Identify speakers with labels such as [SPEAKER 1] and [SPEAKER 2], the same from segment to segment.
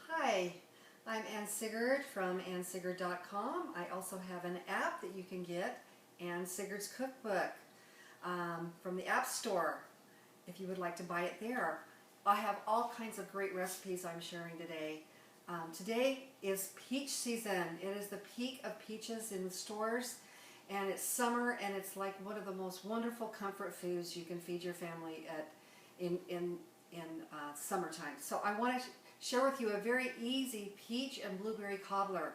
[SPEAKER 1] Hi, I'm Ann Sigurd from annsigurd.com. I also have an app that you can get, Ann Sigurd's Cookbook, from the App Store, if you would like to buy it there. I have all kinds of great recipes I'm sharing today. Today is peach season. It is the peak of peaches in the stores, and it's summer, and it's like one of the most wonderful comfort foods you can feed your family in summertime. So I want to share with you a very easy peach and blueberry cobbler.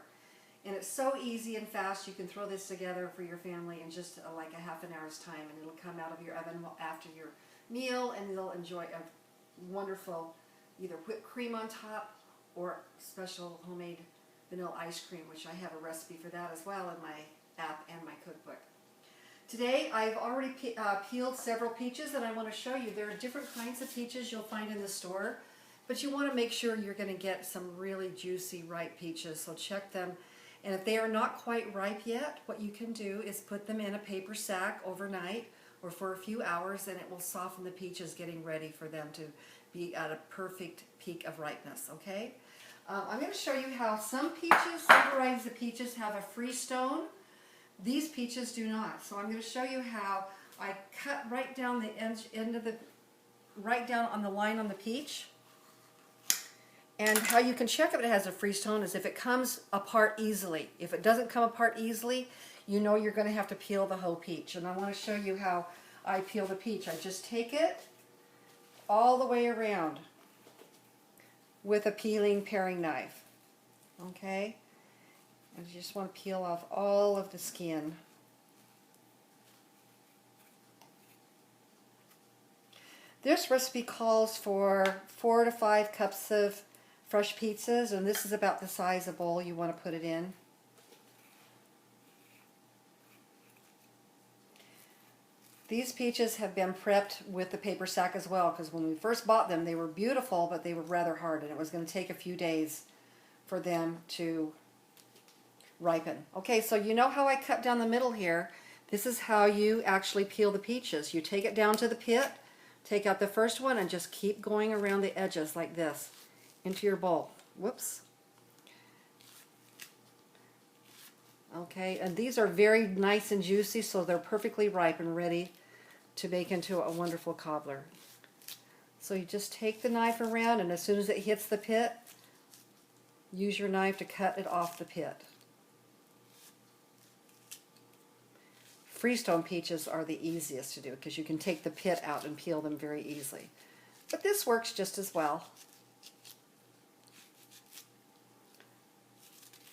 [SPEAKER 1] And it's so easy and fast. You can throw this together for your family in just like a half an hour's time, and it'll come out of your oven after your meal, and you'll enjoy a wonderful either whipped cream on top or special homemade vanilla ice cream, which I have a recipe for that as well in my app and my cookbook. Today I've already peeled several peaches, and I want to show you there are different kinds of peaches you'll find in the store, but you want to make sure you're going to get some really juicy ripe peaches, so check them. And if they are not quite ripe yet, what you can do is put them in a paper sack overnight or for a few hours, and it will soften the peaches, getting ready for them to be at a perfect peak of ripeness. Okay, I'm going to show you how some varieties of peaches have a freestone. These peaches do not. So I'm going to show you how I cut right down the end of the, right down on the line on the peach. And how you can check if it has a freestone is if it comes apart easily. If it doesn't come apart easily, you know you're going to have to peel the whole peach. And I want to show you how I peel the peach. I just take it all the way around with a paring knife. Okay? And you just want to peel off all of the skin. This recipe calls for 4 to 5 cups of fresh pizzas, and this is about the size of bowl you want to put it in. These peaches have been prepped with the paper sack as well, because when we first bought them they were beautiful, but they were rather hard, and it was going to take a few days for them to ripen. Okay, so you know how I cut down the middle here. This is how you actually peel the peaches. You take it down to the pit, take out the first one, and just keep going around the edges like this into your bowl. Whoops. Okay, and these are very nice and juicy, so they're perfectly ripe and ready to make into a wonderful cobbler. So you just take the knife around, and as soon as it hits the pit, use your knife to cut it off the pit. Freestone peaches are the easiest to do because you can take the pit out and peel them very easily. But this works just as well.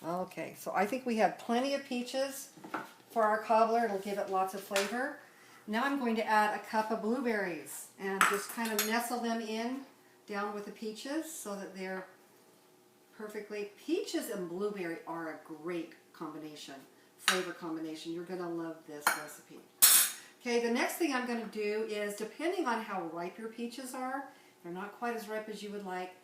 [SPEAKER 1] Okay, so I think we have plenty of peaches for our cobbler. It'll give it lots of flavor. Now I'm going to add a cup of blueberries and just kind of nestle them in down with the peaches so that they're perfectly. Peaches and blueberry are a great combination, flavor combination. You're going to love this recipe. Okay, the next thing I'm going to do is, depending on how ripe your peaches are, if they're not quite as ripe as you would like,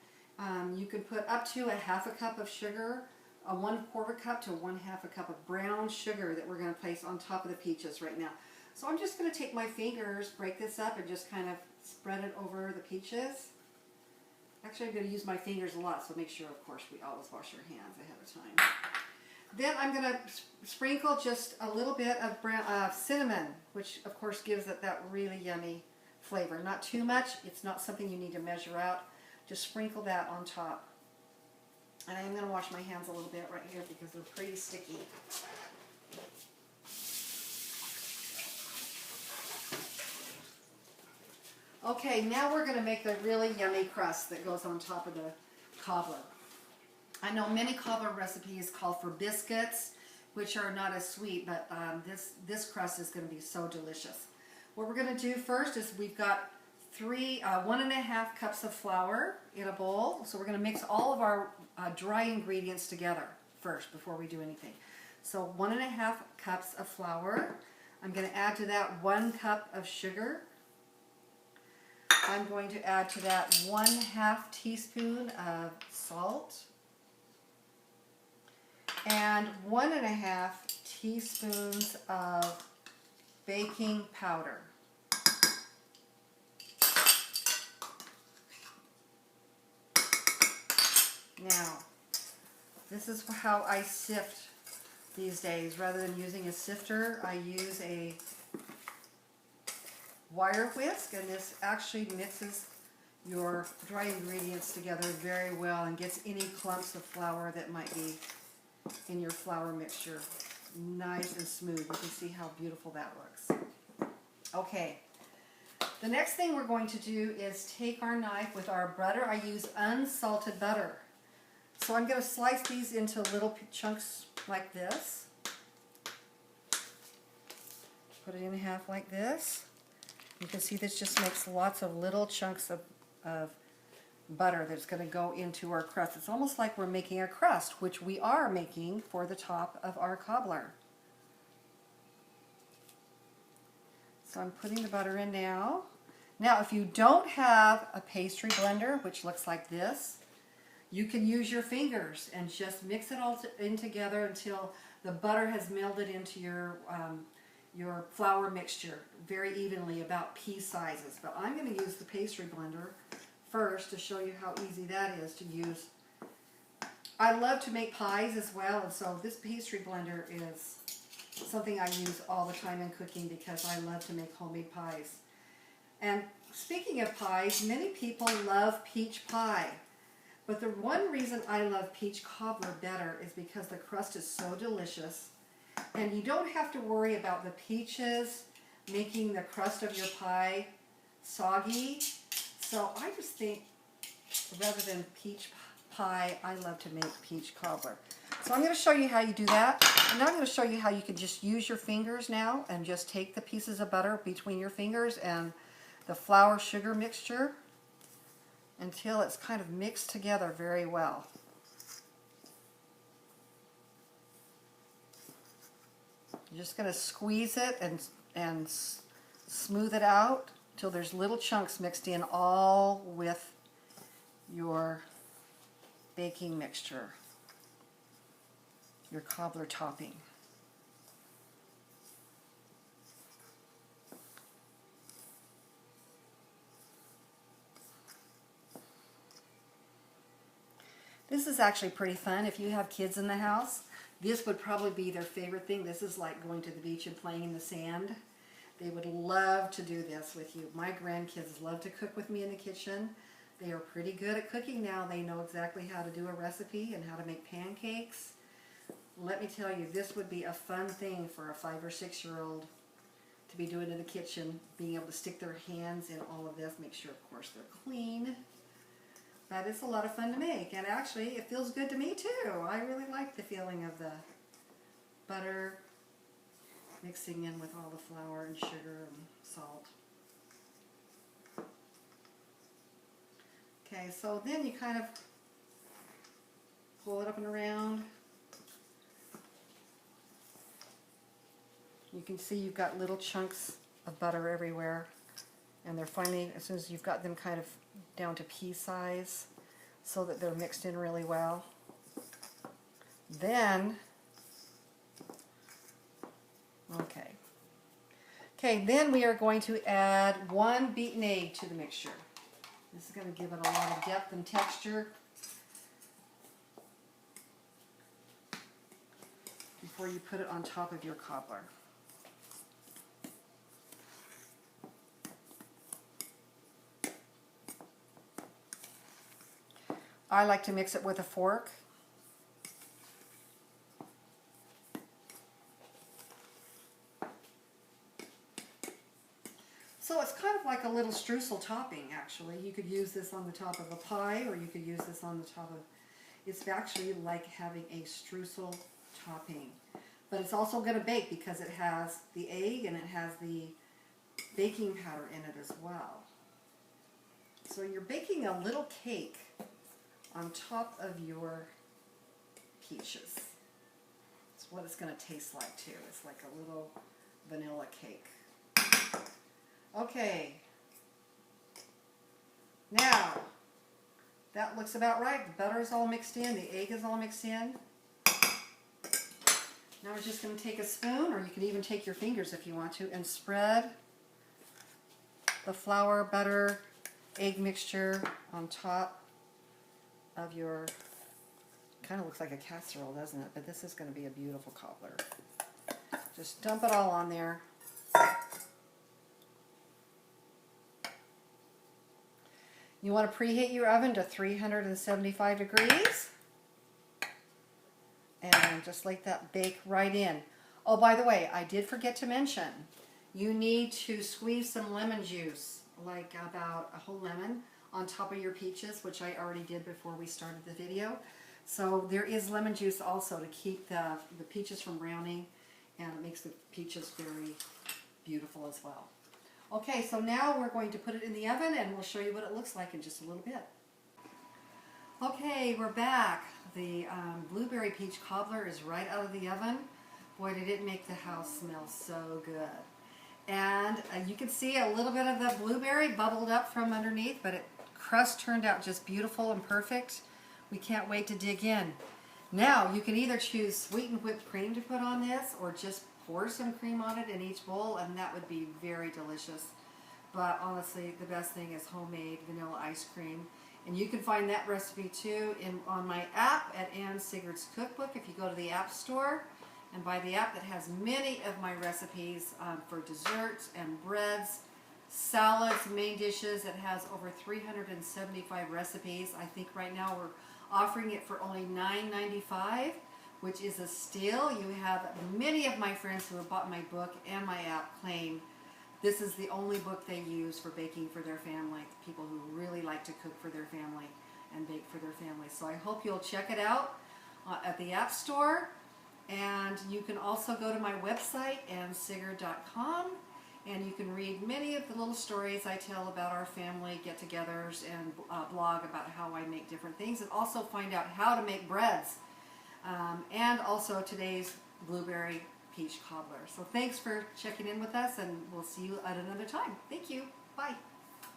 [SPEAKER 1] you can put up to a half a cup of sugar, a 1/4 cup to 1/2 a cup of brown sugar that we're going to place on top of the peaches right now. So I'm just going to take my fingers, break this up, and just kind of spread it over the peaches. Actually, I'm going to use my fingers a lot, so make sure, of course, we always wash our hands ahead of time. Then I'm going to sprinkle just a little bit of cinnamon, which of course gives it that really yummy flavor. Not too much. It's not something you need to measure out. Just sprinkle that on top. And I'm going to wash my hands a little bit right here because they're pretty sticky. Okay, now we're going to make the really yummy crust that goes on top of the cobbler. I know many cobbler recipes call for biscuits, which are not as sweet, but this crust is going to be so delicious. What we're going to do first is we've got 1.5 cups of flour in a bowl. So we're going to mix all of our dry ingredients together first before we do anything. So 1.5 cups of flour. I'm going to add to that 1 cup of sugar. I'm going to add to that 1/2 teaspoon of salt and 1.5 teaspoons of baking powder. Now, this is how I sift these days. Rather than using a sifter, I use a wire whisk, and this actually mixes your dry ingredients together very well and gets any clumps of flour that might be in your flour mixture nice and smooth. You can see how beautiful that looks. Okay, the next thing we're going to do is take our knife with our butter. I use unsalted butter. So I'm going to slice these into little chunks like this. Put it in half like this. You can see this just makes lots of little chunks of butter that's going to go into our crust. It's almost like we're making a crust, which we are making for the top of our cobbler. So I'm putting the butter in now. Now, if you don't have a pastry blender, which looks like this, you can use your fingers and just mix it all in together until the butter has melded into your flour mixture very evenly, about pea sizes. But I'm going to use the pastry blender first to show you how easy that is to use. I love to make pies as well, and so this pastry blender is something I use all the time in cooking because I love to make homemade pies. And speaking of pies, many people love peach pie. But the one reason I love peach cobbler better is because the crust is so delicious, and you don't have to worry about the peaches making the crust of your pie soggy. So I just think, rather than peach pie, I love to make peach cobbler. So I'm going to show you how you do that. And now I'm going to show you how you can just use your fingers now and just take the pieces of butter between your fingers and the flour sugar mixture until it's kind of mixed together very well. You're just going to squeeze it and smooth it out till there's little chunks mixed in all with your baking mixture, your cobbler topping. This is actually pretty fun. If you have kids in the house, this would probably be their favorite thing. This is like going to the beach and playing in the sand. They would love to do this with you. My grandkids love to cook with me in the kitchen. They are pretty good at cooking now. They know exactly how to do a recipe and how to make pancakes. Let me tell you, this would be a fun thing for a 5 or 6 year old to be doing in the kitchen, being able to stick their hands in all of this, make sure of course they're clean. But it's a lot of fun to make, and actually it feels good to me too. I really like the feeling of the butter mixing in with all the flour and sugar and salt. Okay, so then you kind of pull it up and around. You can see you've got little chunks of butter everywhere, and they're finally, as soon as you've got them kind of down to pea size so that they're mixed in really well, then then we are going to add 1 beaten egg to the mixture. This is going to give it a lot of depth and texture before you put it on top of your cobbler. I like to mix it with a fork. So it's kind of like a little streusel topping, actually. You could use this on the top of a pie, or you could use this on the top of... It's actually like having a streusel topping. But it's also going to bake because it has the egg and it has the baking powder in it as well. So you're baking a little cake on top of your peaches. That's what it's going to taste like too. It's like a little vanilla cake. Okay. Now, that looks about right. The butter is all mixed in. The egg is all mixed in. Now we're just going to take a spoon, or you can even take your fingers if you want to, and spread the flour, butter, egg mixture on top of your Kind of looks like a casserole, doesn't it? But this is going to be a beautiful cobbler. Just dump it all on there. You want to preheat your oven to 375 degrees. And just let that bake right in. Oh, by the way, I did forget to mention, you need to squeeze some lemon juice, like about a whole lemon, on top of your peaches, which I already did before we started the video. So there is lemon juice also to keep the peaches from browning, and it makes the peaches very beautiful as well. Okay, so now we're going to put it in the oven, and we'll show you what it looks like in just a little bit. Okay, we're back. The blueberry peach cobbler is right out of the oven. Boy, did it make the house smell so good. And you can see a little bit of the blueberry bubbled up from underneath, but it crust turned out just beautiful and perfect. We can't wait to dig in. Now, you can either choose sweetened whipped cream to put on this, or just pour some cream on it in each bowl, and that would be very delicious. But honestly, the best thing is homemade vanilla ice cream. And you can find that recipe too on my app at Ann Sigurd's Cookbook. If you go to the App Store and buy the app, that has many of my recipes for desserts and breads, salads, main dishes. It has over 375 recipes. I think right now we're offering it for only $9.95, which is a steal. You have many of my friends who have bought my book and my app claim this is the only book they use for baking for their family, people who really like to cook for their family and bake for their family. So I hope you'll check it out at the App Store. And you can also go to my website, annsigurd.com, and you can read many of the little stories I tell about our family get-togethers and blog about how I make different things, and also find out how to make breads. And also today's blueberry peach cobbler. So thanks for checking in with us, and we'll see you at another time. Thank you. Bye.